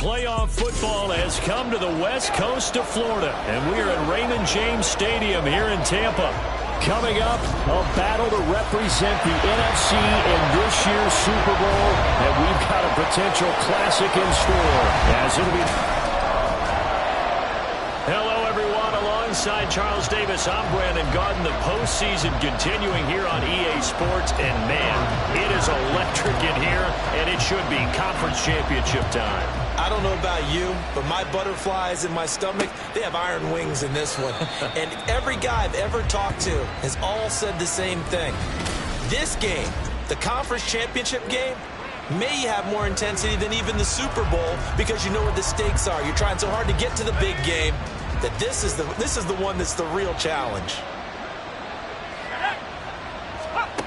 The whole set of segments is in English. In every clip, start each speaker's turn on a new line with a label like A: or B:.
A: Playoff football has come to the west coast of Florida, and we're at Raymond James Stadium here in Tampa. Coming up, a battle to represent the NFC in this year's Super Bowl, and we've got a potential classic in store. As it'll be... Hello, everyone. Alongside Charles Davis, I'm Brandon Garden. The postseason continuing here on EA Sports, and man, it is electric in here, and it should be conference championship time.
B: I don't know about you, but my butterflies in my stomach, they have iron wings in this one. And every guy I've ever talked to has all said the same thing. This game, the conference championship game, may have more intensity than even the Super Bowl because you know what the stakes are. You're trying so hard to get to the big game that this is the one that's the real challenge.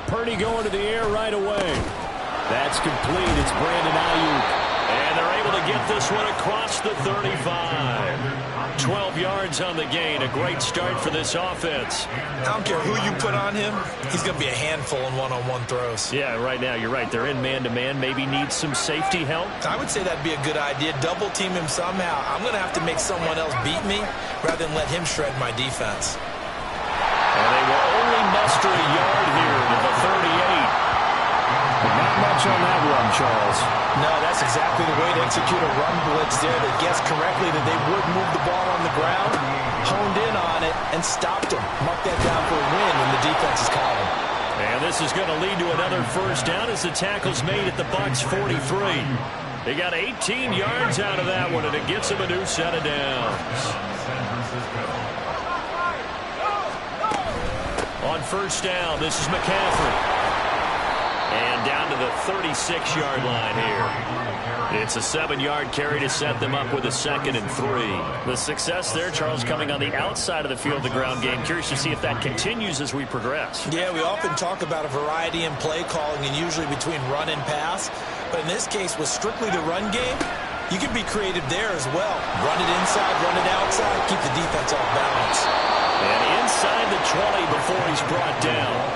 A: Purdy going to the air right away. That's complete. It's Brandon Ayuk. And they're able to get this one across the 35. 12 yards on the gain. A great start for this offense.
B: I don't care who you put on him. He's going to be a handful in one-on-one throws.
A: Yeah, right now, you're right. They're in man-to-man. Maybe need some safety help.
B: I would say that'd be a good idea. Double team him somehow. I'm going to have to make someone else beat me rather than let him shred my defense.
A: And they will only muster a yard here to the 38. But not much on that run, Charles.
B: No, that's exactly the way to execute a run blitz there that guessed correctly that they would move the ball on the ground, honed in on it, and stopped them. Mark that down for a win in the defense's column.
A: And this is going to lead to another first down as the tackle's made at the Bucs 43. They got 18 yards out of that one, and it gets them a new set of downs. On first down, this is McCaffrey. And down to the 36-yard line here. It's a 7-yard carry to set them up with a 2nd and 3. The success there, Charles, coming on the outside of the field, the ground game. Curious to see if that continues as we progress.
B: Yeah, we often talk about a variety in play calling and usually between run and pass. But in this case, with strictly the run game, you can be creative there as well. Run it inside, run it outside, keep the defense off balance.
A: And inside the 20 before he's brought down.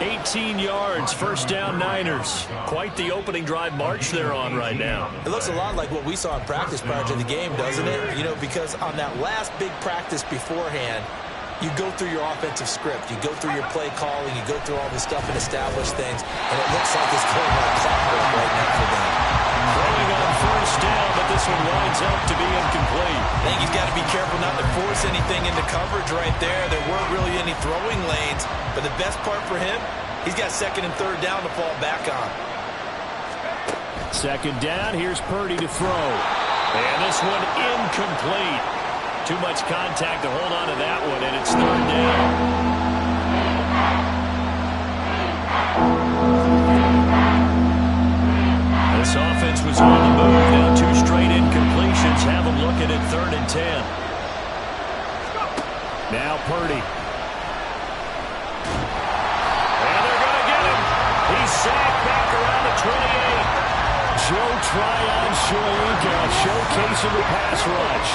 A: 18 yards, first down Niners. Quite the opening drive march they're on right now.
B: It looks a lot like what we saw in practice prior to the game, doesn't it? You know, because on that last big practice beforehand, you go through your offensive script. You go through your play calling. You go through all this stuff and establish things. And it looks like it's going like clockwork right now for them.
A: Throwing on first down, but this one winds up to be incomplete.
B: I think he's got to be careful not to force anything into coverage right there. There weren't really any throwing lanes. But the best part for him, he's got 2nd and 3rd down to fall back on.
A: 2nd down, here's Purdy to throw. And this one incomplete. Too much contact to hold on to that one, and it's 3rd down. This offense was on the move. Now 2 straight incompletions have them looking at 3rd and 10. Now Purdy. And they're going to get him. He's sacked back around the 28. Joe Tryon Shoyinka showcasing the pass rush.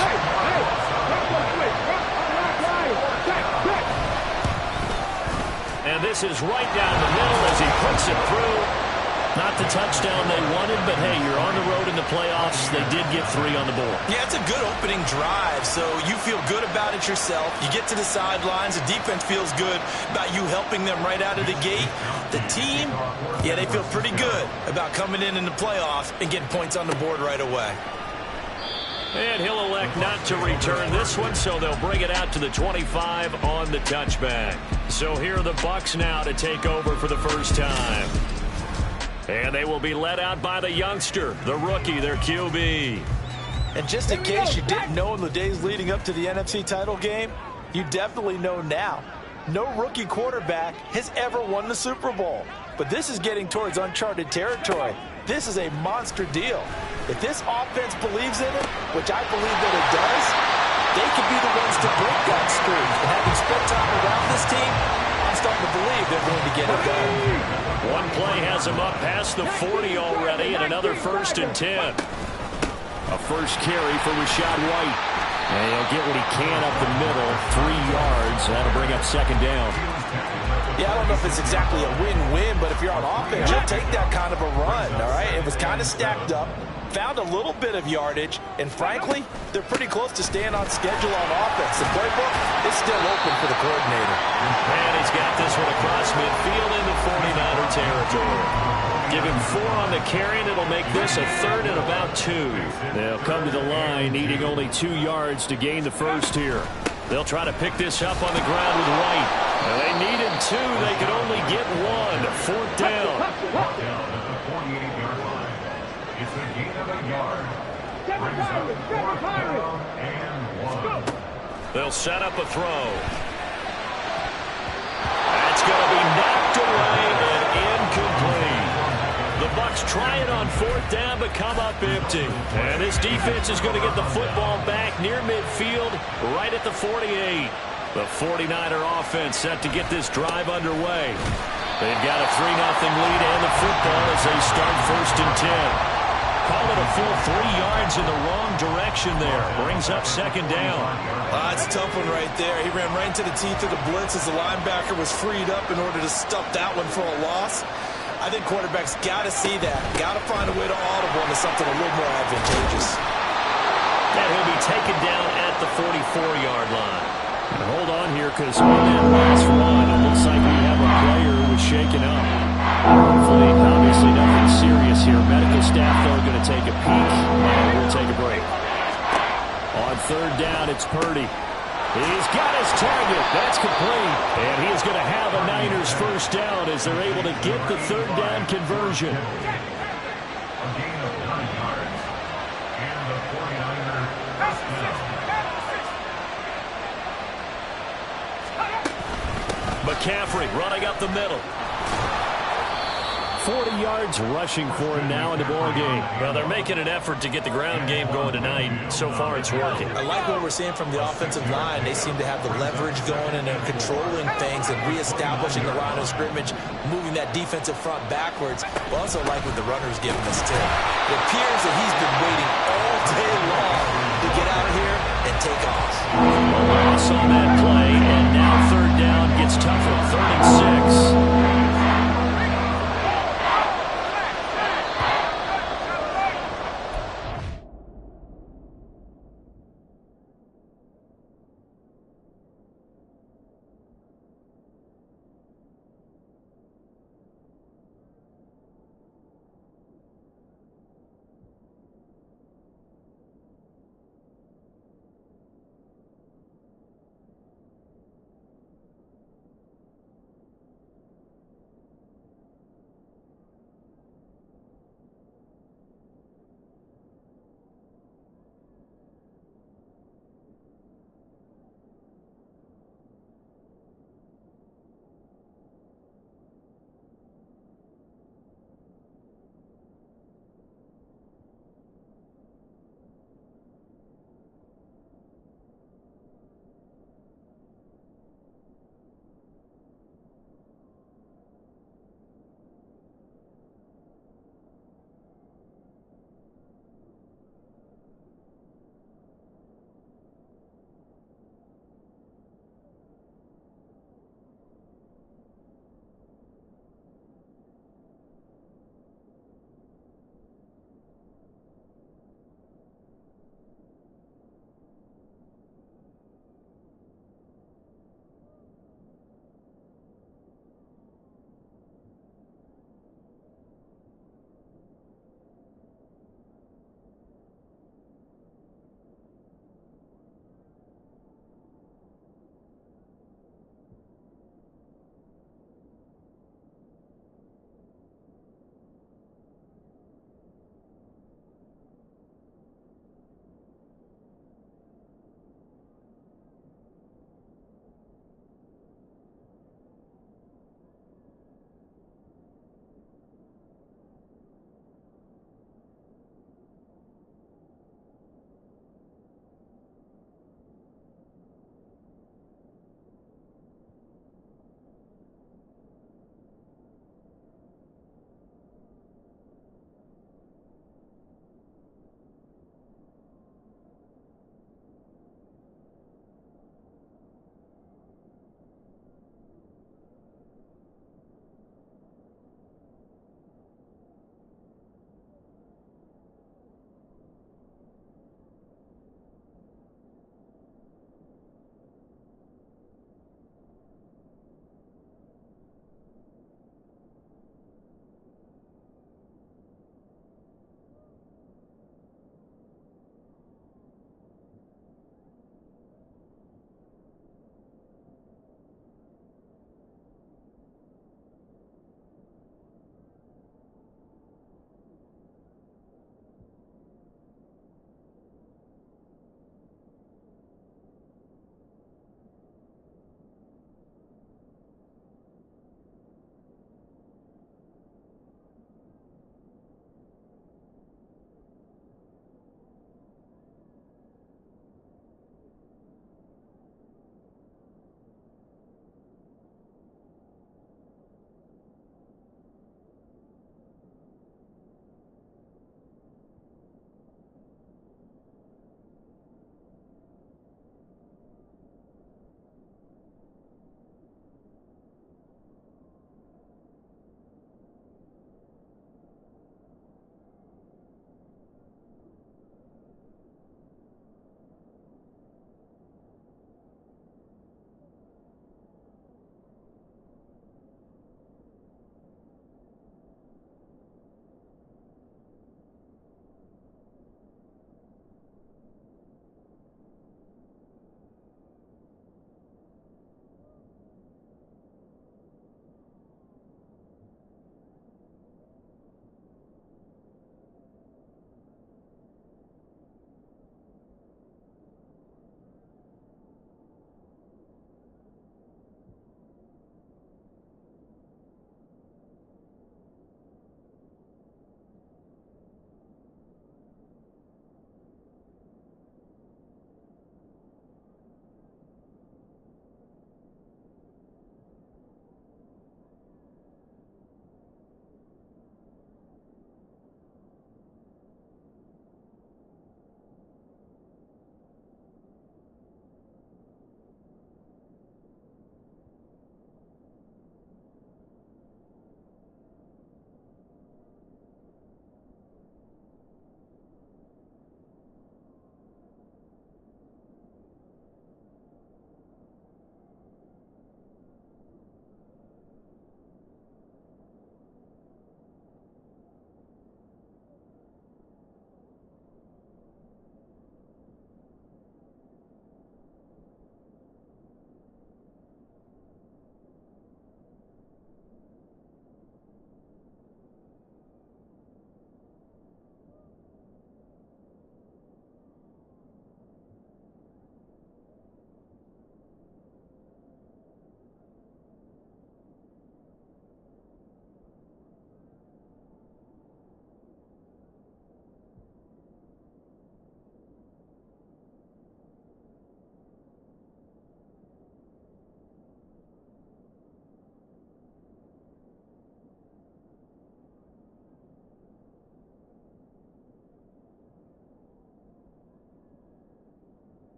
A: And this is right down the middle as he puts it through. Not the touchdown they wanted, but hey, you're on the road in the playoffs. They did get 3 on the board.
B: Yeah, it's a good opening drive, so you feel good about it yourself. You get to the sidelines. The defense feels good about you helping them right out of the gate. The team, yeah, they feel pretty good about coming in the playoffs and getting points on the board right away.
A: And he'll elect not to return this one, so they'll bring it out to the 25 on the touchback. So here are the Bucs now to take over for the first time. And they will be led out by the youngster, the rookie, their QB.
B: And just in case you didn't know in the days leading up to the NFC title game, you definitely know now. No rookie quarterback has ever won the Super Bowl. But this is getting towards uncharted territory. This is a monster deal. If this offense believes in it, which I believe that it does, they could be the ones to break that streak. And having spent time around this team, I'm starting to believe they're going to get it done.
A: One play has him up past the 40 already, and another 1st and 10. A first carry for Rachaad White. And he'll get what he can up the middle, 3 yards. That'll bring up 2nd down.
B: Yeah, I don't know if it's exactly a win-win, but if you're on offense, you'll take that kind of a run, all right? It was kind of stacked up, found a little bit of yardage, and frankly, they're pretty close to staying on schedule on offense. The playbook is still open for the coordinator.
A: And he's got this one across midfield into 49er territory. Give him 4 on the carry, and it'll make this a 3rd and about 2. They'll come to the line, needing only 2 yards to gain the first here. They'll try to pick this up on the ground with White. Now they needed 2. They could only get 1. 4th down. They'll set up a throw. That's going to be knocked away and incomplete. The Bucs try it on 4th down, but come up empty. And this defense is going to get the football back near midfield, right at the 48. The 49er offense set to get this drive underway. They've got a 3-0 lead and the football as they start 1st and 10. Call it a full 3 yards in the wrong direction there. Brings up 2nd down.
B: That's a tough one right there. He ran right into the teeth of the blitz as the linebacker was freed up in order to stuff that one for a loss. I think quarterbacks got to see that. Got to find a way to audible into something a little more advantageous.
A: And he'll be taken down at the 44-yard line. And hold on here, because on that last run, it looks like we have a player who was shaken up. Hopefully, obviously nothing serious here. Medical staff, though, going to take a peek, and we'll take a break. On 3rd down, it's Purdy. He's got his target. That's complete. And he is going to have a Niners 1st down as they're able to get the 3rd down conversion. McCaffrey running up the middle. 40 yards rushing for him now in the ball game. Well, they're making an effort to get the ground game going tonight. So far, it's working.
B: I like what we're seeing from the offensive line. They seem to have the leverage going, and they're controlling things and reestablishing the line of scrimmage, moving that defensive front backwards. But also like what the runner's giving us, too. It appears that he's been waiting all day long to get out here and take off.
A: A loss on that play, and now 3rd down gets tougher. 3rd and 6.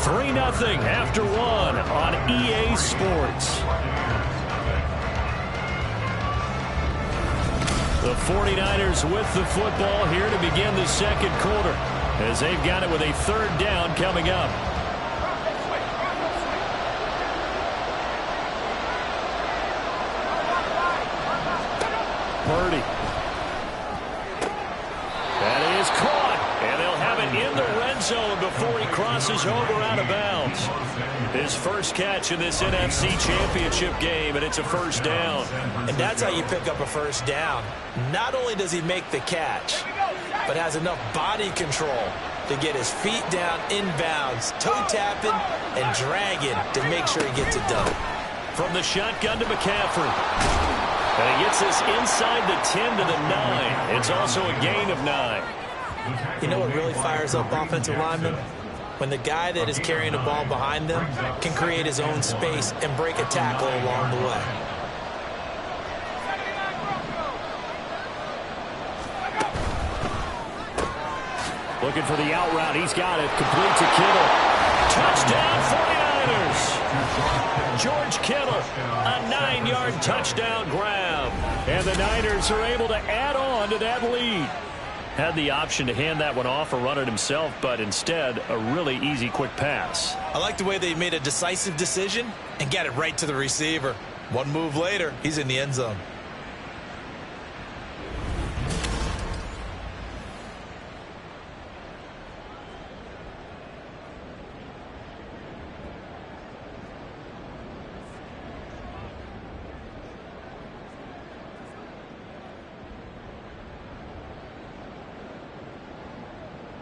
A: 3-0 after one on EA Sports. The 49ers with the football here to begin the second quarter, as they've got it with a third down coming up. Purdy. That is caught, and they'll have it in the red zone before he crosses over out of bounds. His first catch in this NFC Championship game, and it's a first down.
B: And that's how you pick up a first down. Not only does he make the catch, but has enough body control to get his feet down inbounds, toe tapping and dragging to make sure he gets it done.
A: From the shotgun to McCaffrey. And he gets this inside the 10 to the 9. It's also a gain of 9.
B: You know what really fires up offensive linemen? When the guy that is carrying the ball behind them can create his own space and break a tackle along the way.
A: Looking for the out route. He's got it. Complete to Kittle. Touchdown 49ers. George Kittle, a 9-yard touchdown grab. And the Niners are able to add on to that lead. Had the option to hand that one off or run it himself, but instead, a really easy, quick pass.
B: I like the way they made a decisive decision and got it right to the receiver. One move later, he's in the end zone.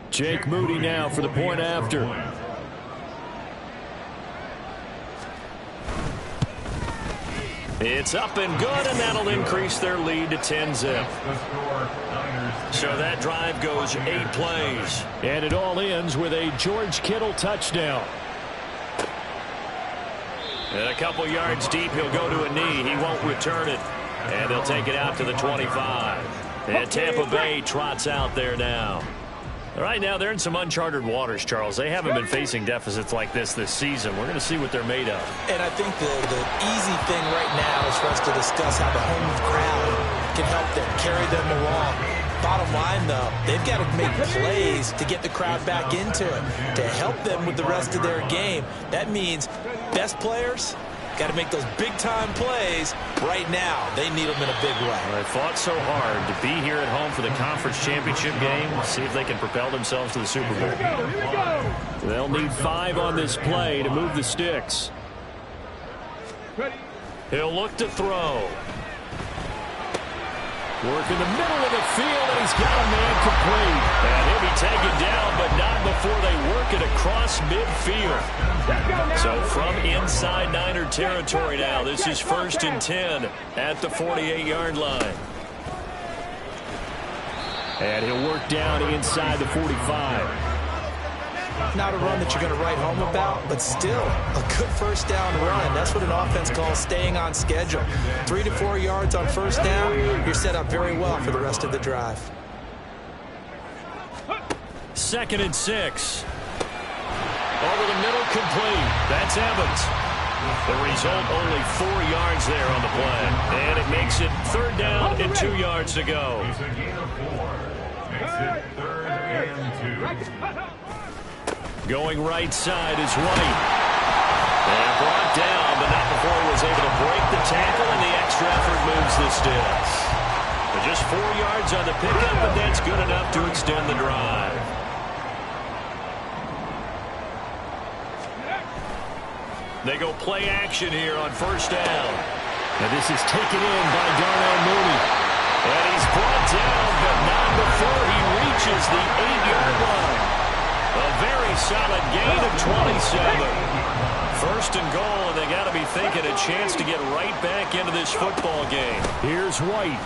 A: Jake Moody now for the point after. It's up and good, and that'll increase their lead to 10-zip. So that drive goes 8 plays. And it all ends with a George Kittle touchdown. And a couple yards deep, he'll go to a knee. He won't return it. And they'll take it out to the 25. And Tampa Bay trots out there now. Right now, they're in some uncharted waters, Charles. They haven't been facing deficits like this season. We're going to see what they're made of.
B: And I think the easy thing right now is for us to discuss how the home crowd can help them, carry them along. Bottom line, though, they've got to make plays to get the crowd back into it, to help them with the rest of their game. That means best players got to make those big-time plays right now. They need them in a big way.
A: Well, they fought so hard to be here at home for the conference championship game. See if they can propel themselves to the Super Bowl. They'll need 5 on this play to move the sticks. He'll look to throw. Work in the middle of the field, and he's got a man complete. And he'll be taken down, but not before they work it across midfield. So from inside Niner territory now, this is 1st and 10 at the 48-yard line. And he'll work down inside the 45.
B: Not a run that you're going to write home about, but still a good first down run. That's what an offense calls staying on schedule. 3 to 4 yards on first down, you're set up very well for the rest of the drive.
A: 2nd and 6. Over the middle, complete. That's Evans. The result, only 4 yards there on the play. And it makes it 3rd down and 2 yards to go. Makes it 3rd and 2. Going right side is White. And brought down, but not before he was able to break the tackle, and the extra effort moves the sticks. But just 4 yards on the pickup, but that's good enough to extend the drive. They go play action here on first down. And this is taken in by Darnell Mooney. And he's brought down, but not before he reaches the 8-yard line. A very solid gain of 27. 1st and goal, and they got to be thinking a chance to get right back into this football game. Here's White.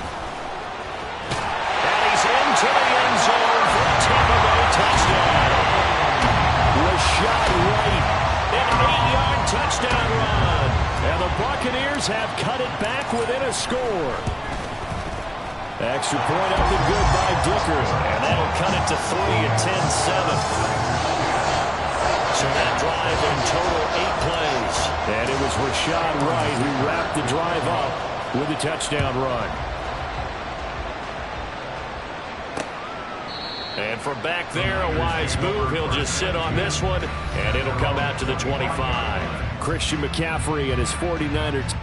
A: And he's into the end zone for a Tampa Bay touchdown. Rashad White, an 8-yard touchdown run. And the Buccaneers have cut it back within a score. Extra point up and good by Dicker. And that'll cut it to 3 at 10-7. So that drive in total 8 plays.
C: And it was Rashad White who wrapped the drive up with a touchdown run.
A: And from back there, a wise move. He'll just sit on this one, and it'll come out to the 25.
C: Christian McCaffrey and his 49ers.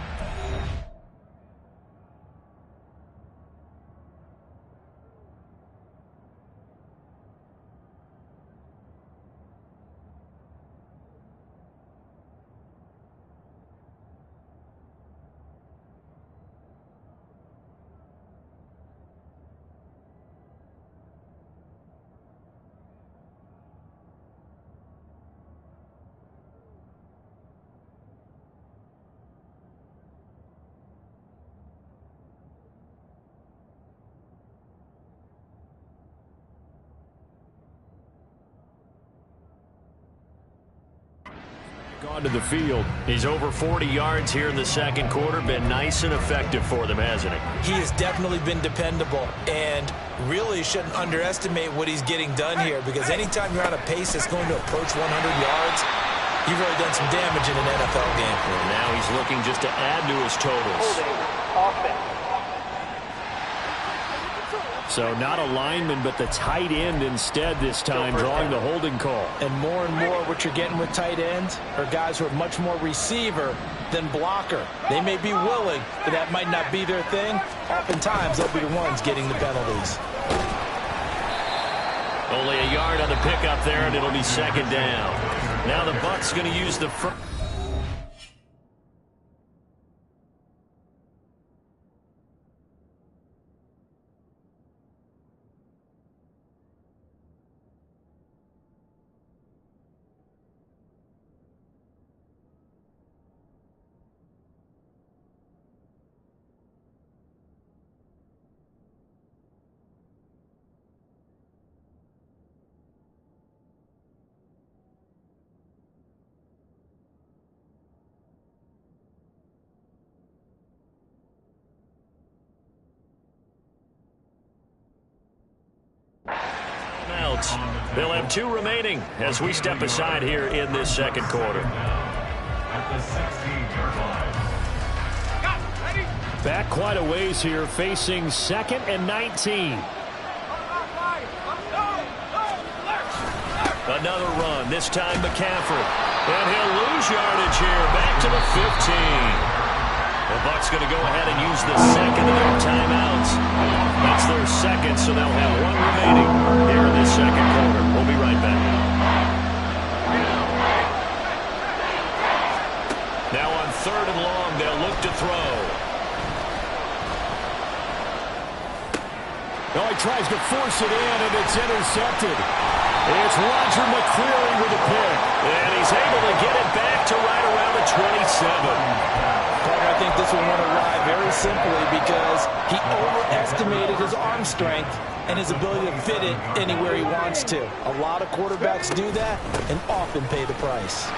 C: Gone to the field.
A: He's over 40 yards here in the second quarter. Been nice and effective for them, hasn't he?
B: He has definitely been dependable, and really shouldn't underestimate what he's getting done here, because anytime you're on a pace that's going to approach 100 yards, you've really done some damage in an NFL game.
A: Well, now he's looking just to add to his totals.
C: So not a lineman, but the tight end instead this time, drawing the holding call.
B: And more what you're getting with tight ends are guys who are much more receiver than blocker. They may be willing, but that might not be their thing. Oftentimes, they'll be the ones getting the penalties.
A: Only a yard on the pickup there, and it'll be second down. Now the Bucs going to use the first. They'll have 2 remaining as we step aside here in this second quarter.
C: Back quite a ways here, facing 2nd and 19.
A: Another run, this time McCaffrey. And he'll lose yardage here, back to the 15. The Bucs going to go ahead and use the second of their timeouts. That's their second, so they'll have 1 remaining here in this second quarter. We'll be right back. Now on 3rd and long, they'll look to throw.
C: Oh, he tries to force it in, and it's intercepted. It's Roger McCreary with a pick.
A: And he's able to get it back to right around the 27.
B: I think this one went awry very simply because he overestimated his arm strength and his ability to fit it anywhere he wants to. A lot of quarterbacks do that and often pay the price.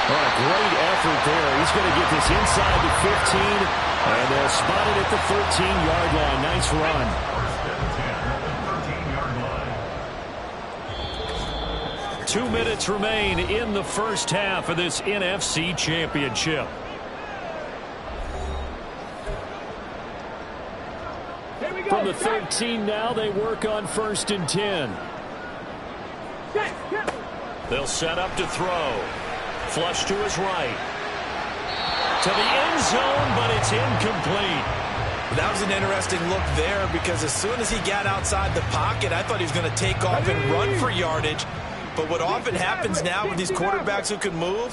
C: Oh, a great effort there. He's going to get this inside the 15, and they'll spot it at the 13-yard line. Nice run.
A: 2 minutes remain in the first half of this NFC Championship.
C: From the 13 now, they work on 1st and 10.
A: They'll set up to throw. Flush to his right. To the end zone, but it's incomplete.
B: That was an interesting look there because as soon as he got outside the pocket, I thought he was going to take off and run for yardage. But what often happens now with these quarterbacks who can move,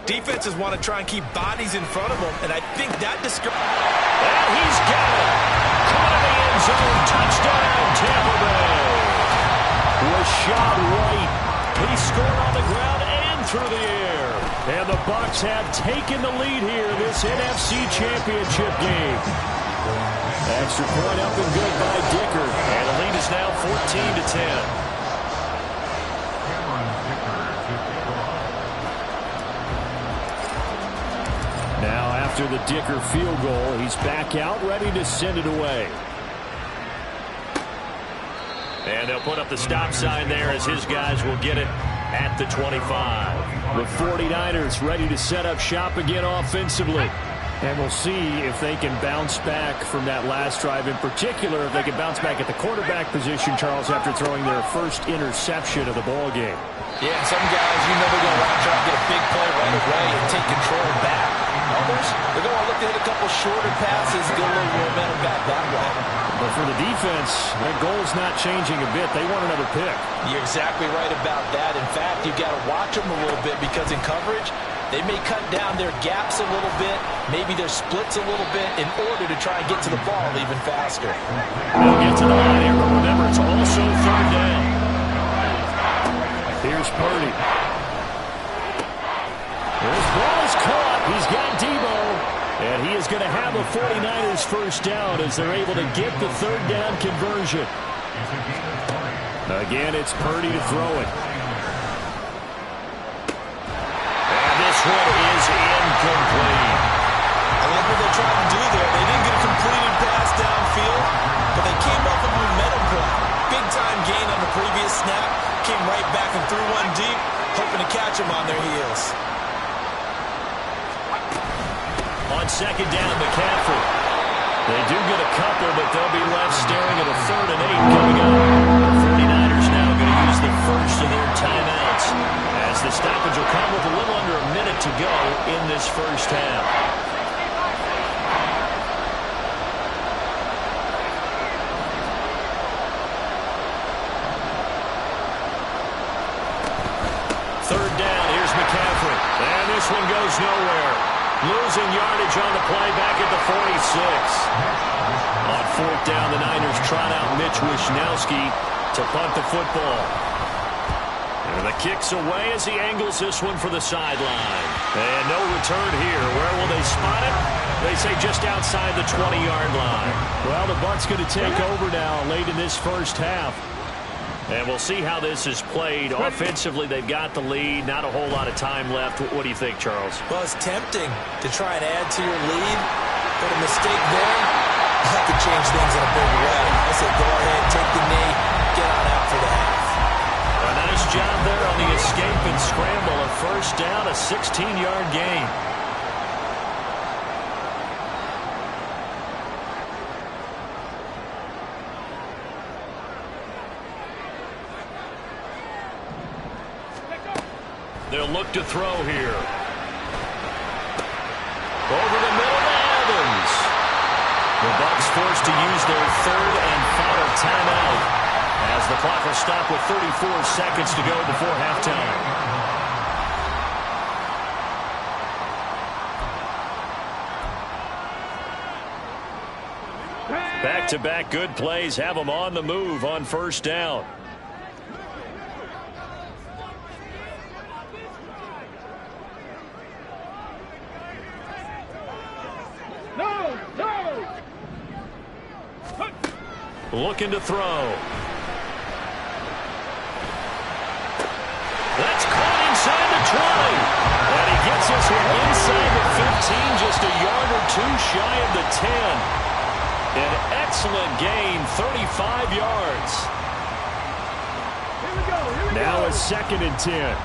B: defenses want to try and keep bodies in front of them, and I think that
A: and he's got it. Caught in the end zone. Touchdown, Tampa Bay.
C: Rashad White.
A: He scored on the ground and through the air.
C: And the Bucs have taken the lead here in this NFC Championship game. Extra point up and good by Dicker.
A: And the lead is now 14-10.
C: Now after the Dicker field goal, he's back out, ready to send it away.
A: And they'll put up the stop sign there as his guys will get it at the 25.
C: The 49ers ready to set up shop again offensively. And we'll see if they can bounce back from that last drive. In particular, if they can bounce back at the quarterback position, Charles, after throwing their first interception of the ball game.
B: Yeah, some guys, they're going to want to try to get a big play right away and take control back. Others, they're going to look to hit a couple shorter passes, get a little momentum back that way.
C: But for the defense, that goal's not changing a bit. They want another pick.
B: You're exactly right about that. In fact, you've got to watch them a little bit because in coverage, they may cut down their gaps a little bit, maybe their splits a little bit in order to try and get to the ball even faster.
A: They'll get to the line here, but remember, it's also third down.
C: Here's Purdy. This ball is caught. He's got Debo. And he is going to have a 49ers first down as they're able to get the third down conversion. Again, it's Purdy to throw it.
A: This one is incomplete.
B: I like what they're trying to do there. They didn't get a completed pass downfield, but they came up with a momentum play. Big-time gain on the previous snap. Came right back and threw one deep, hoping to catch them on their heels.
A: On second down, McCaffrey. They do get a couple, but they'll be left staring at a 3rd and 8 coming up. The 49ers now going to use the first of their timeouts, as the stoppage will come with a little under a minute to go in this first half. Third down, here's McCaffrey. And this one goes nowhere. Losing yardage on the play back at the 46. On 4th down, the Niners trot out Mitch Wishnowski to punt the football. And the kick's away as he angles this one for the sideline. And no return here. Where will they spot it? They say just outside the 20-yard line.
C: Well, the Bucs going to take over now late in this first half.
A: And we'll see how this is played. Offensively, they've got the lead. Not a whole lot of time left. What do you think, Charles?
B: Well, it's tempting to try and add to your lead, but a mistake there, that could change things in a big way. I said go ahead, take the knee, get on out for the half.
A: A nice job there on the escape and scramble. A first down, a 16-yard gain. They'll look to throw here. Over the middle to Evans. The Bucs forced to use their 3rd and final timeout as the clock will stop with 34 seconds to go before halftime. Back-to-back good plays have them on the move on first down. Looking to throw. That's caught inside the 20. And he gets this one inside the 15, just a yard or two shy of the 10. An excellent gain, 35 yards.
C: Now a 2nd and 10.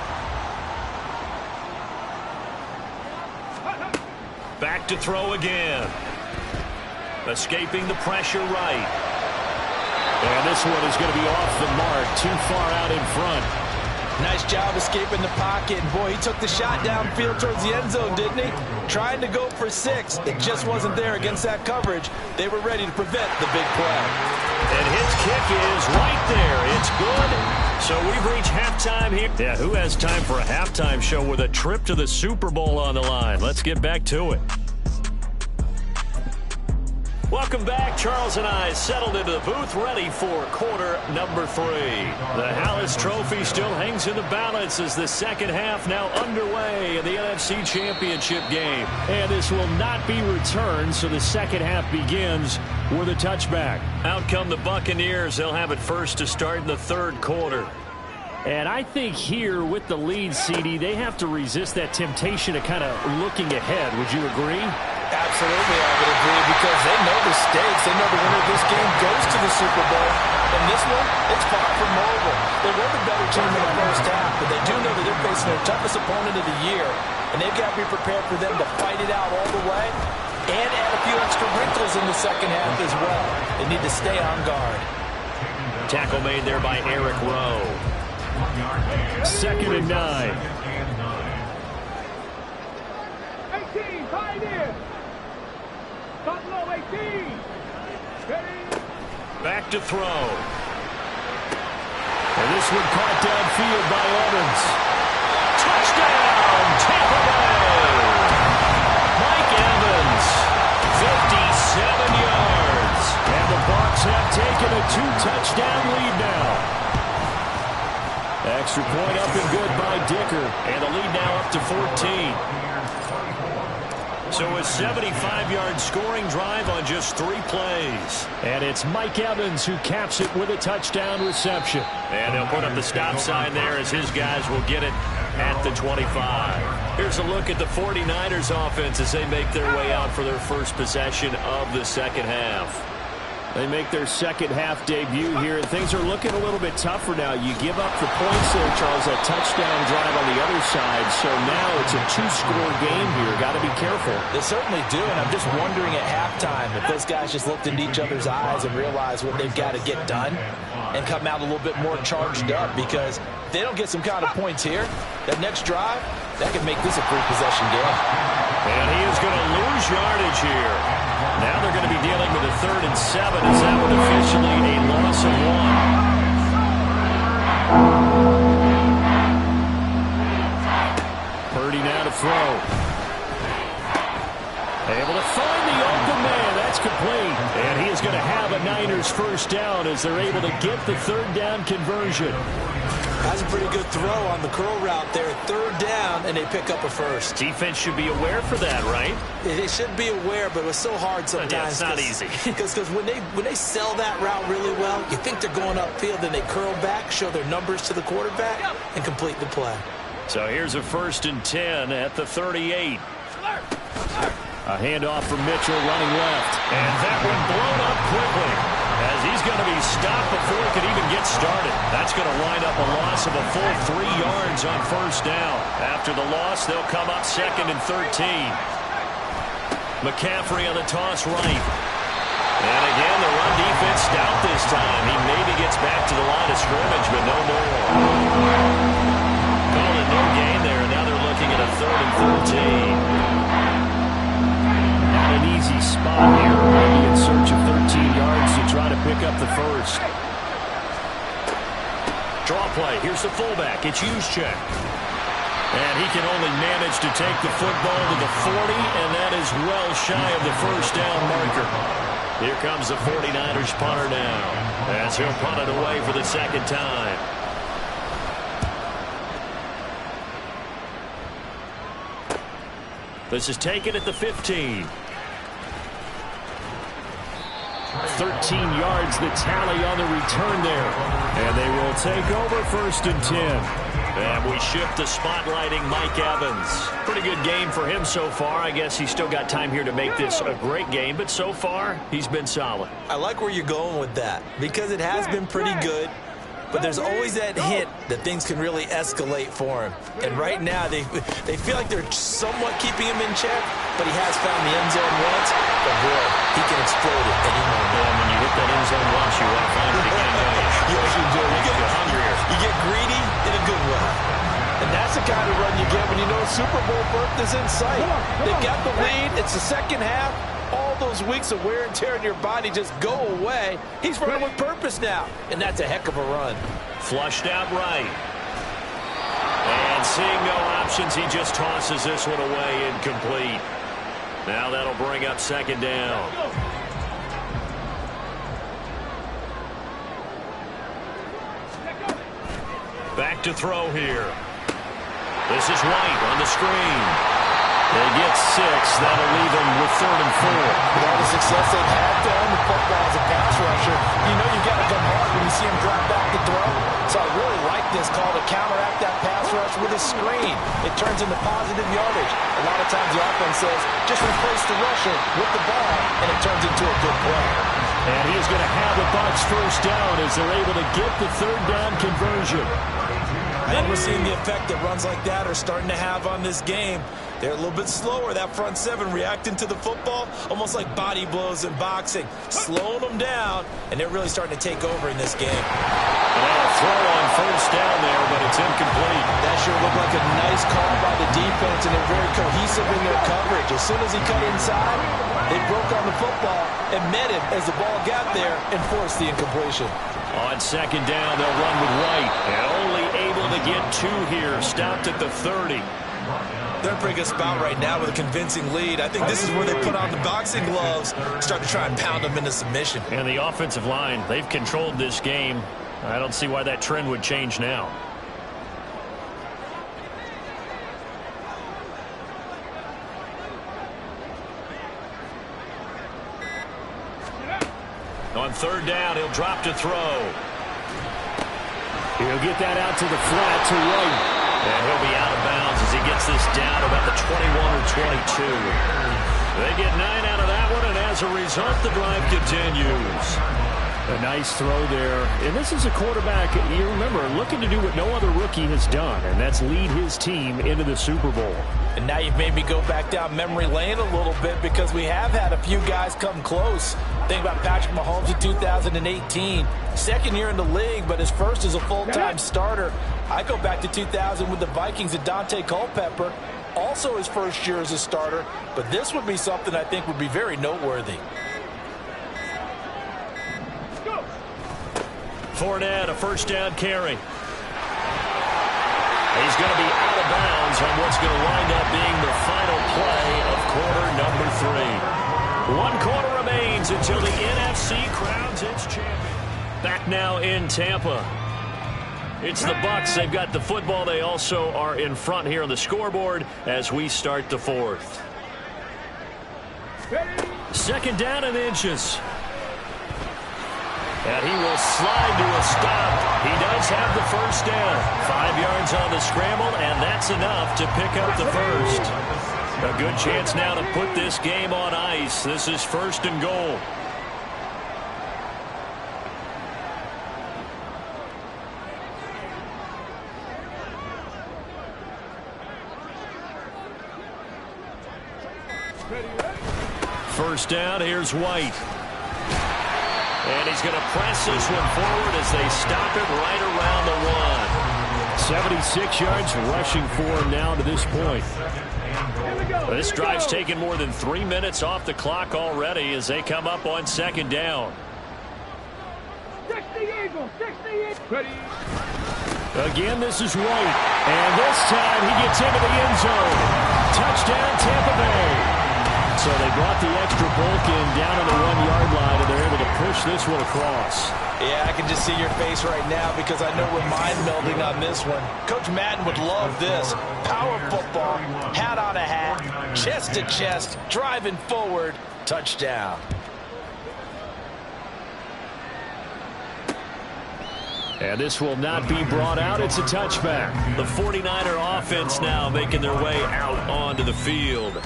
A: Back to throw again. Escaping the pressure right.
C: And this one is going to be off the mark, too far out in front.
B: Nice job escaping the pocket. And boy, he took the shot downfield towards the end zone, didn't he? Trying to go for 6. It just wasn't there against that coverage. They were ready to prevent the big play.
A: And his kick is right there. It's good. So we've reached halftime here. Yeah, who has time for a halftime show with a trip to the Super Bowl on the line? Let's get back to it. Welcome back. Charles and I settled into the booth, ready for quarter number 3. The Hallis Trophy still hangs in the balance as the second half now underway in the NFC Championship game.
C: And this will not be returned, so the second half begins with a touchback.
A: Out come the Buccaneers. They'll have it first to start in the 3rd quarter.
C: And I think here with the lead, CD, they have to resist that temptation of kind of looking ahead. Would you agree?
B: Absolutely, I would agree, because they know the stakes. They know the winner of this game goes to the Super Bowl. And this one, it's far from over. They were the better team in the first half, but they do know that they're facing their toughest opponent of the year, and they've got to be prepared for them to fight it out all the way and add a few extra wrinkles in the second half as well. They need to stay on guard.
A: Tackle made there by Eric Rowe.
C: 2nd and 9.
D: 18, tight end. Top low, 18. Ready?
A: Back to throw.
C: And this one caught downfield by Evans.
A: Touchdown, Tampa Bay! Mike Evans, 57 yards.
C: And the Bucs have taken a 2-touchdown lead now. Extra point up and good by Dicker.
A: And the lead now up to 14. So a 75-yard scoring drive on just 3 plays.
C: And it's Mike Evans who caps it with a touchdown reception.
A: And they'll put up the stop sign there as his guys will get it at the 25. Here's a look at the 49ers offense as they make their way out for their first possession of the second half.
C: They make their second half debut here, and things are looking a little bit tougher now. You give up the points there, Charles, that touchdown drive on the other side. So now it's a 2-score game here. Got to be careful.
B: They certainly do, and I'm just wondering at halftime if those guys just looked into each other's eyes and realized what they've got to get done and come out a little bit more charged up, because if they don't get some kind of points here, that next drive, that could make this a 3-possession game.
A: And he is going to lose yardage here. Now they're going to be dealing with a 3rd and 7 as that one officially a loss of 1.
C: Purdy now to throw. Able to find the open man. That's complete. And he is going to have a Niners first down as they're able to get the 3rd down conversion.
B: That's a pretty good throw on the curl route there. 3rd down, and they pick up a first.
A: Defense should be aware for that, right?
B: They should be aware, but it's so hard sometimes.
A: Yeah, it's not easy.
B: Because when they sell that route really well, you think they're going upfield, then they curl back, show their numbers to the quarterback, and complete the play.
A: So here's a 1st and 10 at the 38.
C: A handoff from Mitchell running left.
A: And that one blown up quickly as he's going to be stopped before he could even get started. That's going to wind up a loss of a full 3 yards on 1st down. After the loss, they'll come up 2nd and 13. McCaffrey on the toss right. And again, the run defense stout this time. He maybe gets back to the line of scrimmage, but no more. Called it no gain there, and now they're looking at a 3rd and 13.
C: Not an easy spot here. Maybe in search of 13 yards to try to pick up the first.
A: Draw play. Here's the fullback. It's Juszczyk. And he can only manage to take the football to the 40, and that is well shy of the first down marker. Here comes the 49ers punter now as he'll punt it away for the 2nd time. This is taken at the 15.
C: 13 yards the tally on the return there. And they will take over 1st and 10.
A: And we shift to spotlighting Mike Evans. Pretty good game for him so far. I guess he's still got time here to make this a great game, but so far he's been solid.
B: I like where you're going with that, because it has been pretty good. But there's always that hint that things can really escalate for him. And right now, they feel like they're somewhat keeping him in check, but he has found the end zone once. But boy, he can explode it any moment.
A: And when you hit that end zone once, you want to find it again, don't you?
B: Yes, you do. You get
A: hungrier.
B: You get greedy in a good way. And that's the kind of run you get when you know Super Bowl berth is in sight. They've got the lead. It's the second half. All those weeks of wear and tear in your body just go away. He's running with purpose now, and that's a heck of a run.
A: Flushed out right. And seeing no options, he just tosses this one away incomplete. Now that'll bring up 2nd down. Back to throw here. This is White on the screen. They get 6. That'll leave them with 3rd and 4.
B: With all the success they've had throwing the football as a pass rusher, you know you've got to come hard when you see him drop back to throw. So I really like practice call to counteract that pass rush with a screen. It turns into positive yardage. A lot of times the offense says, just replace the rusher with the ball, and it turns into a good play.
C: And he's going to have the Bucs first down as they're able to get the third down conversion.
B: I think we're seeing the effect that runs like that are starting to have on this game. They're a little bit slower, that front seven reacting to the football, almost like body blows in boxing, slowing them down, and they're really starting to take over in this game.
A: And a throw on first down there, but it's incomplete.
B: That sure looked like a nice call by the defense, and they're very cohesive in their coverage. As soon as he cut inside, they broke on the football and met him as the ball got there and forced the incompletion.
A: On second down, they'll run with White, and only able to get 2 here, stopped at the 30.
B: They're in a pretty good spot right now with a convincing lead. I think this is where they put on the boxing gloves, start to try and pound them into submission.
A: And the offensive line, they've controlled this game. I don't see why that trend would change now. On third down, he'll drop to throw.
C: He'll get that out to the flat to White.
A: And he'll be out of bounds as he gets this down about the 21 or 22. They get 9 out of that one, and as a result, the drive continues.
C: A nice throw there. And this is a quarterback, you remember, looking to do what no other rookie has done, and that's lead his team into the Super Bowl.
B: And now you've made me go back down memory lane a little bit because we have had a few guys come close. Think about Patrick Mahomes in 2018. Second year in the league, but his first as a full-time starter. I go back to 2000 with the Vikings and Dante Culpepper. Also his first year as a starter. But this would be something I think would be very noteworthy.
A: Fournette, a first down carry. He's going to be out of bounds on what's going to wind up being the final play of quarter number 3. 1 quarter remains until the NFC crowns its champion. Back now in Tampa. It's the Bucs. They've got the football. They also are in front here on the scoreboard as we start the 4th. Second down and inches. And he will slide to a stop. He does have the first down. 5 yards on the scramble, and that's enough to pick up the first. A good chance now to put this game on ice. This is 1st and goal. First down, here's White. And he's going to press this one forward as they stop him right around the 1.
C: 76 yards rushing for him now to this point.
A: This drive's taken more than 3 minutes off the clock already as they come up on second down.
D: 60 Eagles, 60 Eagles. Ready.
C: Again, this is White. And this time he gets into the end zone. Touchdown, Tampa Bay. So they brought the extra bulk in down on the 1-yard line, and they're able to push this one across.
B: Yeah, I can just see your face right now because I know we're mind melding on this one. Coach Madden would love this. Power football, hat on a hat, chest to chest, driving forward, touchdown.
C: And this will not be brought out. It's a touchback.
A: The 49er offense now making their way out onto the field.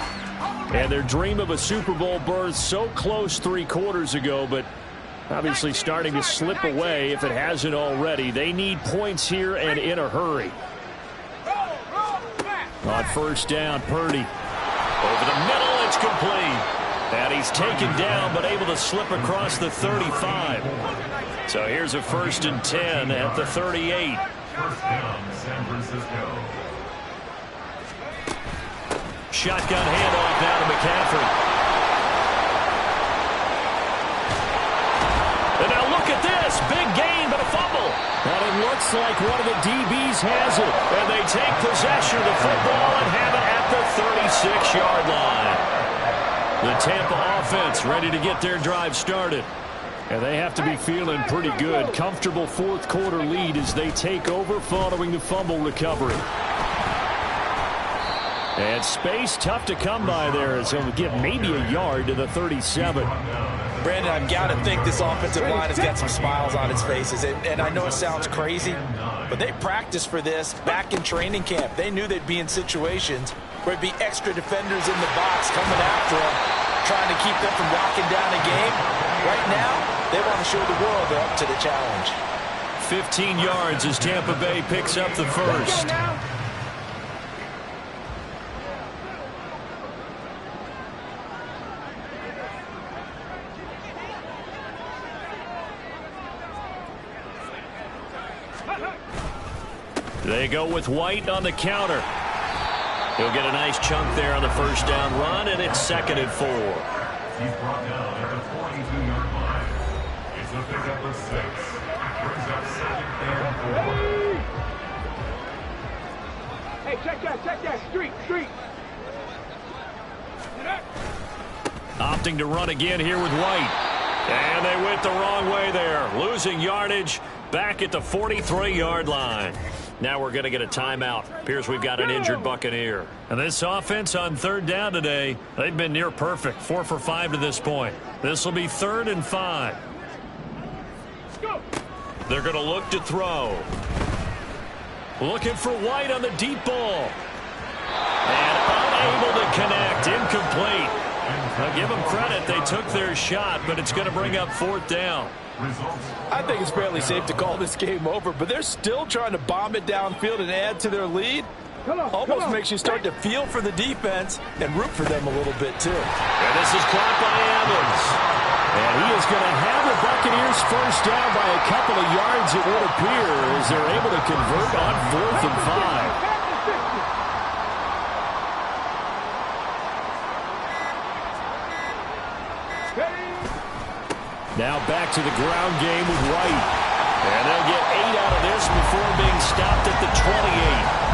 C: And their dream of a Super Bowl berth so close 3 quarters ago, but obviously starting to slip away if it hasn't already. They need points here and in a hurry. On first down, Purdy.
A: Over the middle, it's complete. And he's taken down but able to slip across the 35. So here's a 1st and 10 at the 38.
E: First down, San Francisco.
A: Shotgun handoff now to McCaffrey. And now look at this. Big gain, but a fumble.
C: And it looks like one of the DBs has it.
A: And they take possession of the football and have it at the 36-yard line. The Tampa offense ready to get their drive started.
C: And they have to be feeling pretty good. Comfortable 4th quarter lead as they take over following the fumble recovery. And space tough to come by there as he'll get maybe a yard to the 37.
B: Brandon, I've got to think this offensive line has got some smiles on its faces. And I know it sounds crazy, but they practiced for this back in training camp. They knew they'd be in situations where it'd be extra defenders in the box coming after them, trying to keep them from locking down a game. Right now, they want to show the world they're up to the challenge.
A: 15 yards as Tampa Bay picks up the first. They go with White on the counter. He'll get a nice chunk there on the first down run, and it's 2nd and 4.
E: He's brought down at the 42-yard line. It's a pickup of 6. Brings up 2nd and 4.
D: Hey, check that. Street.
A: Opting to run again here with White. And they went the wrong way there. Losing yardage back at the 43-yard line. Now we're going to get a timeout. Appears we've got an injured Buccaneer. And this offense on 3rd down today, they've been near perfect. 4 for 5 to this point. This will be 3rd and 5. They're going to look to throw. Looking for White on the deep ball. And unable to connect. Incomplete. I'll give them credit. They took their shot, but it's going to bring up 4th down.
B: I think it's fairly safe to call this game over, but they're still trying to bomb it downfield and add to their lead. Almost makes you start to feel for the defense and root for them a little bit, too.
A: And this is caught by Evans.
C: And he is going to have the Buccaneers first down by a couple of yards, it would appear, as they're able to convert on 4th and 5. Now back to the ground game with White.
A: And they'll get 8 out of this before being stopped at the 28.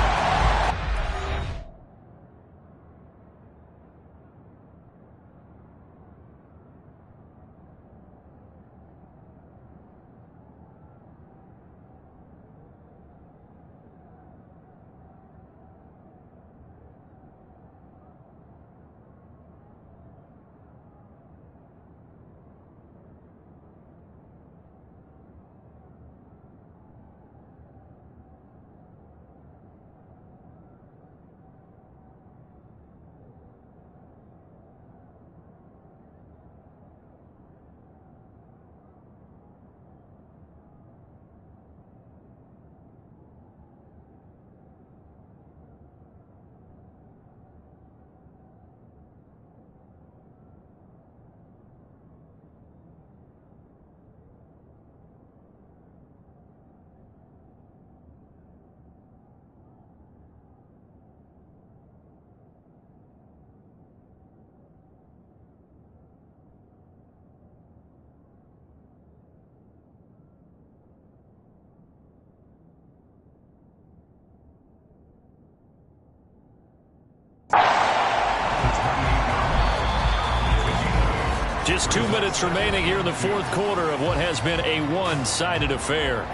A: Just 2 minutes remaining here in the 4th quarter of what has been a one-sided affair.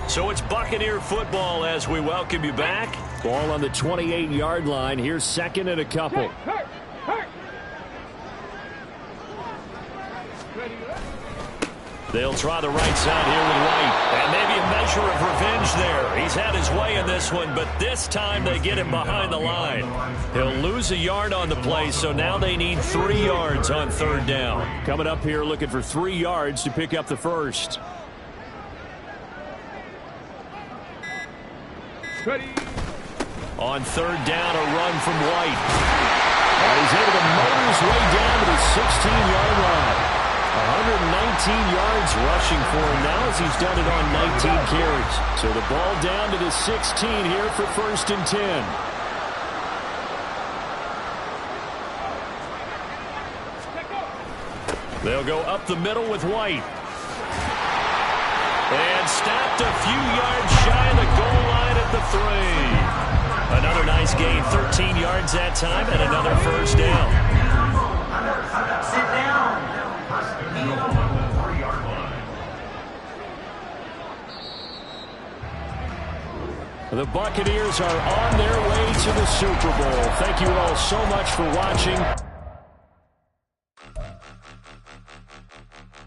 A: So it's Buccaneer football as we welcome you back.
C: Ball on the 28-yard line. Here's 2nd and a couple.
A: They'll try the right side here with White. And maybe a measure of revenge there. He's had his way in this one, but this time they get him behind the line. He'll lose a yard on the play, so now they need 3 yards on 3rd down.
C: Coming up here looking for 3 yards to pick up the first.
A: On 3rd down, a run from White.
C: And he's able to motor his way down to the 16-yard line. 119 yards rushing for him now as he's done it on 19 carries. So the ball down to the 16 here for 1st and 10.
A: They'll go up the middle with White. And stopped a few yards shy of the goal line at the 3. Another nice gain, 13 yards that time, and another first down.
D: Sit down.
C: The Buccaneers are on their way to the Super Bowl. Thank you all so much for watching.